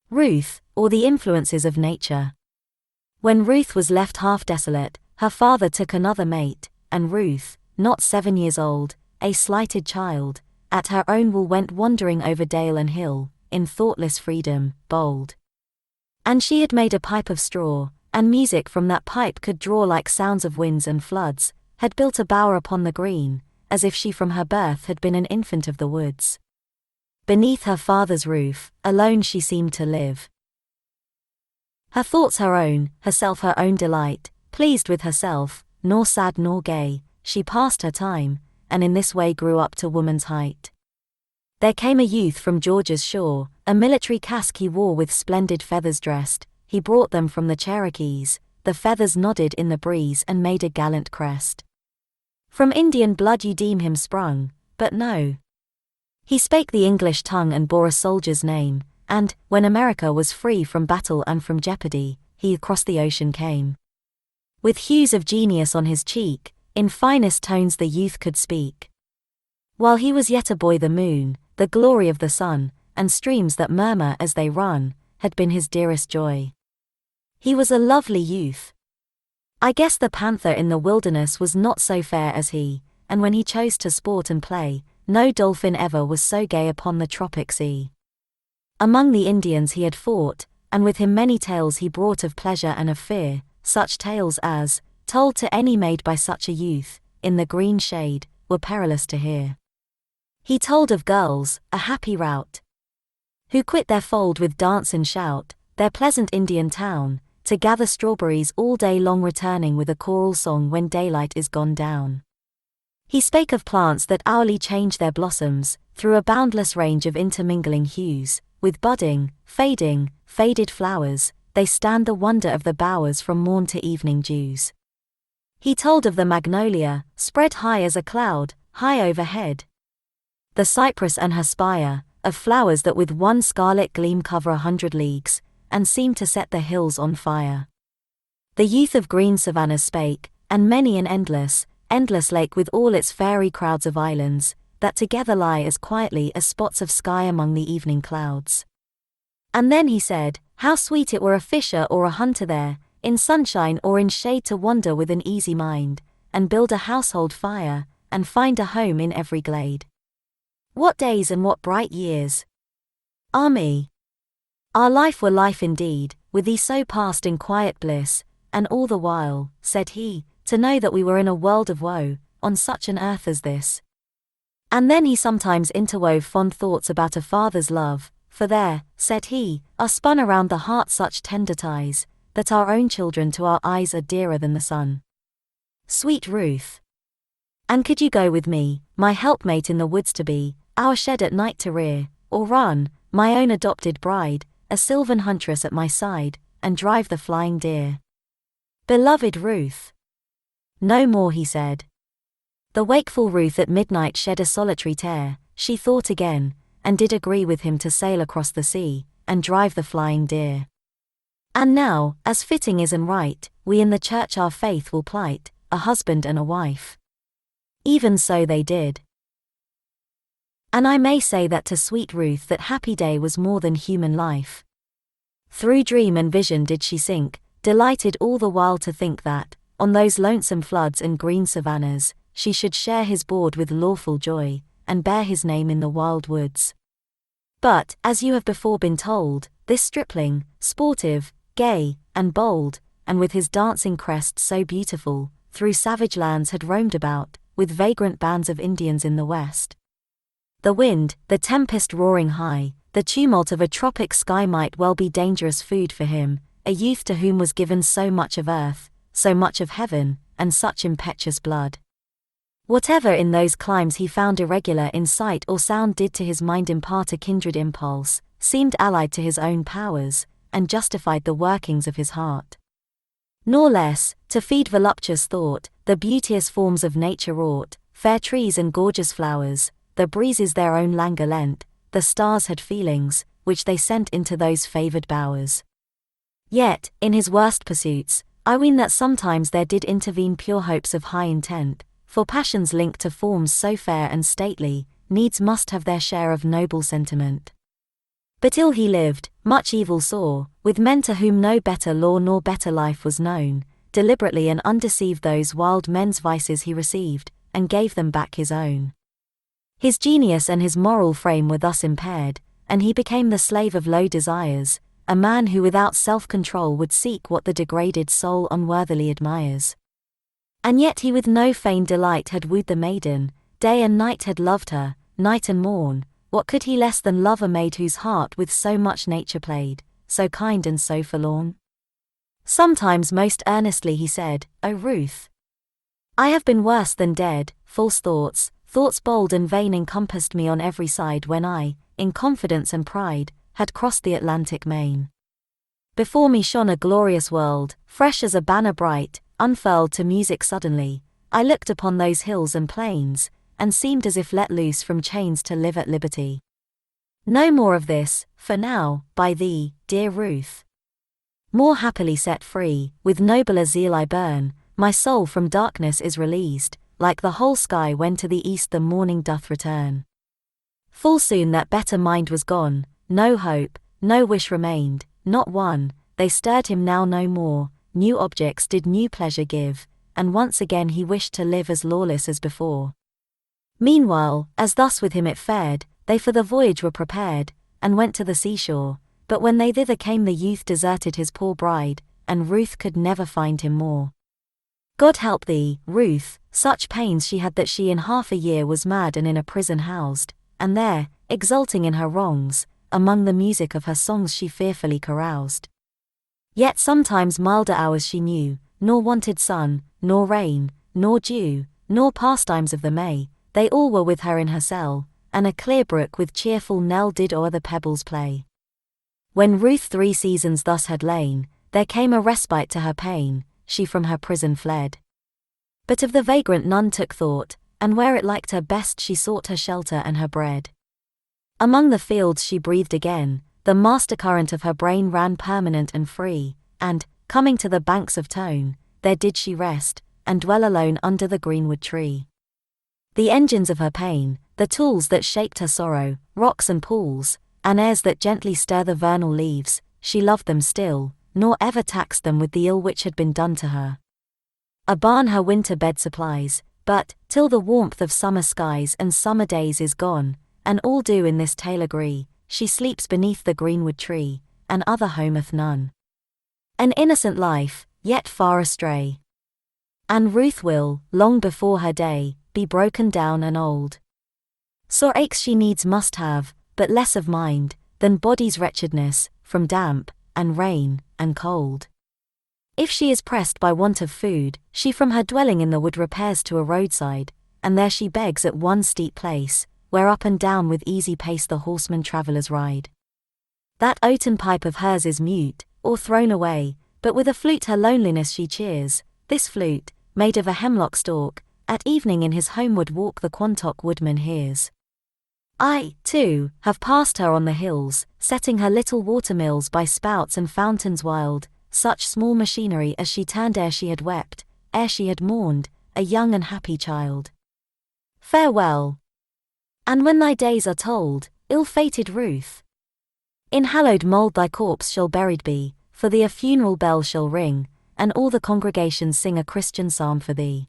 Ruth, or the influences of nature. When Ruth was left half desolate, her father took another mate, and Ruth, not 7 years old, a slighted child, at her own will went wandering over dale and hill, in thoughtless freedom, bold. And she had made a pipe of straw, and music from that pipe could draw like sounds of winds and floods, had built a bower upon the green, as if she from her birth had been an infant of the woods. Beneath her father's roof, alone she seemed to live. Her thoughts her own, herself her own delight, pleased with herself, nor sad nor gay, she passed her time, and in this way grew up to woman's height. There came a youth from Georgia's shore, a military casque he wore with splendid feathers dressed, he brought them from the Cherokees, the feathers nodded in the breeze and made a gallant crest. From Indian blood you deem him sprung, but no. He spake the English tongue and bore a soldier's name, and, when America was free from battle and from jeopardy, he across the ocean came. With hues of genius on his cheek, in finest tones the youth could speak. While he was yet a boy the moon, the glory of the sun, and streams that murmur as they run, had been his dearest joy. He was a lovely youth. I guess the panther in the wilderness was not so fair as he, and when he chose to sport and play, no dolphin ever was so gay upon the tropic sea. Among the Indians he had fought, and with him many tales he brought of pleasure and of fear, such tales as, told to any maid by such a youth, in the green shade, were perilous to hear. He told of girls, a happy rout, who quit their fold with dance and shout, their pleasant Indian town, to gather strawberries all day long returning with a choral song when daylight is gone down. He spake of plants that hourly change their blossoms, through a boundless range of intermingling hues, with budding, fading, faded flowers, they stand the wonder of the bowers from morn to evening dews. He told of the magnolia, spread high as a cloud, high overhead. The cypress and her spire, of flowers that with one scarlet gleam cover 100 leagues, and seem to set the hills on fire. The youth of green savannas spake, and many an endless lake with all its fairy crowds of islands, that together lie as quietly as spots of sky among the evening clouds. And then he said, how sweet it were a fisher or a hunter there, in sunshine or in shade to wander with an easy mind, and build a household fire, and find a home in every glade. What days and what bright years! Ah me! Our life were life indeed, with thee so passed in quiet bliss, and all the while, said he, to know that we were in a world of woe, on such an earth as this. And then he sometimes interwove fond thoughts about a father's love, for there, said he, are spun around the heart such tender ties, that our own children to our eyes are dearer than the sun. Sweet Ruth! And could you go with me, my helpmate in the woods to be, our shed at night to rear, or run, my own adopted bride, a sylvan huntress at my side, and drive the flying deer? Beloved Ruth! No more, he said. The wakeful Ruth at midnight shed a solitary tear, she thought again, and did agree with him to sail across the sea, and drive the flying deer. And now, as fitting is and right, we in the church our faith will plight, a husband and a wife. Even so they did. And I may say that to sweet Ruth that happy day was more than human life. Through dream and vision did she sink, delighted all the while to think that, on those lonesome floods and green savannas, she should share his board with lawful joy, and bear his name in the wild woods. But, as you have before been told, this stripling, sportive, gay, and bold, and with his dancing crest so beautiful, through savage lands had roamed about, with vagrant bands of Indians in the west. The wind, the tempest roaring high, the tumult of a tropic sky might well be dangerous food for him, a youth to whom was given so much of earth, so much of heaven, and such impetuous blood. Whatever in those climes he found irregular in sight or sound did to his mind impart a kindred impulse, seemed allied to his own powers, and justified the workings of his heart. Nor less, to feed voluptuous thought, the beauteous forms of nature wrought, fair trees and gorgeous flowers, the breezes their own languor lent, the stars had feelings, which they sent into those favoured bowers. Yet, in his worst pursuits, I ween that sometimes there did intervene pure hopes of high intent, for passions linked to forms so fair and stately, needs must have their share of noble sentiment. But ill he lived, much evil saw, with men to whom no better law nor better life was known, deliberately and undeceived those wild men's vices he received, and gave them back his own. His genius and his moral frame were thus impaired, and he became the slave of low desires, a man who without self-control would seek what the degraded soul unworthily admires. And yet he with no feigned delight had wooed the maiden, day and night had loved her, night and morn. What could he less than love a maid whose heart with so much nature played, so kind and so forlorn? Sometimes most earnestly he said, "O Ruth, I have been worse than dead. False thoughts, thoughts bold and vain encompassed me on every side when I, in confidence and pride, had crossed the Atlantic main. Before me shone a glorious world, fresh as a banner bright, unfurled to music suddenly. I looked upon those hills and plains, and seemed as if let loose from chains to live at liberty. No more of this, for now, by thee, dear Ruth, more happily set free, with nobler zeal I burn, my soul from darkness is released, like the whole sky when to the east the morning doth return. Full soon that better mind was gone, no hope, no wish remained, not one, they stirred him now no more, new objects did new pleasure give, and once again he wished to live as lawless as before. Meanwhile, as thus with him it fared, they for the voyage were prepared, and went to the seashore, but when they thither came the youth deserted his poor bride, and Ruth could never find him more. God help thee, Ruth, such pains she had that she in half a year was mad and in a prison housed, and there, exulting in her wrongs, among the music of her songs she fearfully caroused. Yet sometimes milder hours she knew, nor wanted sun, nor rain, nor dew, nor pastimes of the May, they all were with her in her cell, and a clear brook with cheerful knell did o'er the pebbles play. When Ruth 3 seasons thus had lain, there came a respite to her pain, she from her prison fled. But of the vagrant none took thought, and where it liked her best she sought her shelter and her bread. Among the fields she breathed again, the master current of her brain ran permanent and free, and, coming to the banks of Tone, there did she rest, and dwell alone under the greenwood tree. The engines of her pain, the tools that shaped her sorrow, rocks and pools, and airs that gently stir the vernal leaves, she loved them still, nor ever taxed them with the ill which had been done to her. A barn her winter bed supplies, but, till the warmth of summer skies and summer days is gone, and all do in this tale agree, she sleeps beneath the greenwood tree, and other home hath none. An innocent life, yet far astray. And Ruth will, long before her day, be broken down and old. Sore aches she needs must have, but less of mind, than body's wretchedness, from damp, and rain, and cold. If she is pressed by want of food, she from her dwelling in the wood repairs to a roadside, and there she begs at one steep place, where up and down with easy pace the horsemen travellers ride. That oaten pipe of hers is mute, or thrown away, but with a flute her loneliness she cheers. This flute, made of a hemlock stalk, at evening in his homeward walk the Quantock woodman hears. I, too, have passed her on the hills, setting her little water-mills by spouts and fountains wild, such small machinery as she turned ere she had wept, ere she had mourned, a young and happy child. Farewell. And when thy days are told, ill-fated Ruth, in hallowed mould thy corpse shall buried be, for thee a funeral bell shall ring, and all the congregation sing a Christian psalm for thee.